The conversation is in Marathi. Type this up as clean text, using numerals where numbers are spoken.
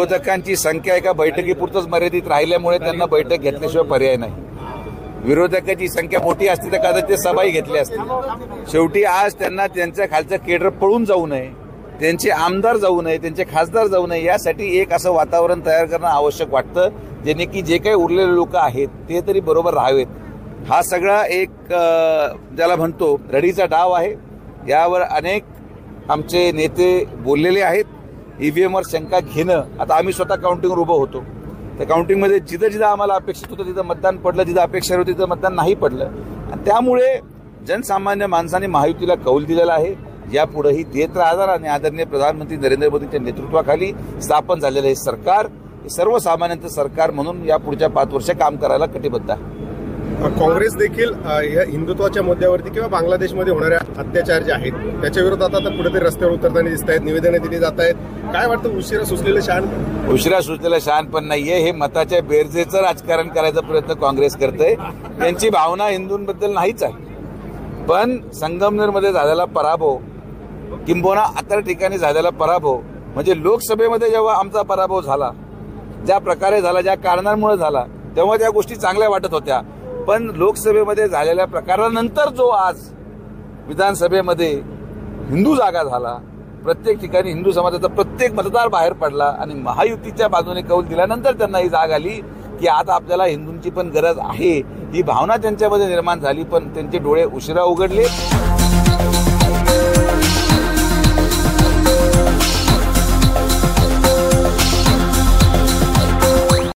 विरोधकांची संख्या एका बैठकीपुरतच मर्यादित राहिल्यामुळे त्यांना बैठक घेतल्याशिवाय पर्याय नाही। विरोधकांची संख्या मोठी असती तर कदाचित ते सभाही घेतली असती। शेवटी आज त्यांना त्यांच्या खालचं केडर पळून जाऊ नये, त्यांचे आमदार जाऊ नये, त्यांचे खासदार जाऊ नये, यासाठी एक असं वातावरण तयार करणं आवश्यक वाटतं, जेणे की जे काही उरलेले लोक आहेत ते तरी बरोबर राहावेत। हा सगळा एक ज्याला म्हणतो रडीचा डाव आहे। यावर अनेक आमचे नेते बोललेले आहेत। ईव्हीएमवर शंका घेणं, आता आम्ही स्वतः काउंटिंगवर उभं होतो, त्या काउंटिंगमध्ये जिथं जिथं आम्हाला अपेक्षित होतं तिथं मतदान पडलं, जिथं अपेक्षा होती तिथं मतदान नाही पडलं, आणि त्यामुळे जनसामान्य माणसाने महायुतीला कौल दिलेला आहे। यापुढेही देत राहणार आणि आदरणीय प्रधानमंत्री नरेंद्र मोदींच्या नेतृत्वाखाली स्थापन झालेलं हे सरकार सर्वसामान्यांचं सरकार म्हणून या पुढच्या 5 वर्ष काम करायला कटिबद्ध आहे। काँग्रेस देखील या हिंदुत्वाच्या मुद्द्यावरती किंवा बांगलादेशमध्ये होणाऱ्या अत्याचार जे आहेत त्याच्या विरोधात आता कुठेतरी रस्त्यावर उतरताना दिसत आहेत, निवेदने दिली जात आहेत। काय वाटतं, उशिरा सुचलेलं शहाणपण? उशिरा सुचलेलं शहाणपण नाहीये, हे मताच्या बेरजेचं राजकारण करायचा प्रयत्न काँग्रेस करते। त्यांची भावना हिंदूंबद्दल नाहीच आहे, पण संगमनेरमध्ये झालेला पराभव किंबहुना इतर ठिकाणी झालेला पराभव म्हणजे लोकसभेमध्ये जेव्हा आमचा पराभव झाला, ज्या प्रकारे झाला, ज्या कारणांमुळे झाला, तेव्हा त्या गोष्टी चांगल्या वाटत होत्या, पण लोकसभेमध्ये झालेल्या प्रकारानंतर जो आज विधानसभेमध्ये हिंदू जागा झाला, प्रत्येक ठिकाणी हिंदू समाजाचा प्रत्येक मतदार बाहेर पडला आणि महायुतीच्या बाजूने कौल दिल्यानंतर त्यांना ही जाग आली की आता आपल्याला हिंदूंची पण गरज आहे, ही भावना त्यांच्यामध्ये निर्माण झाली, पण त्यांचे डोळे उशिरा उघडले।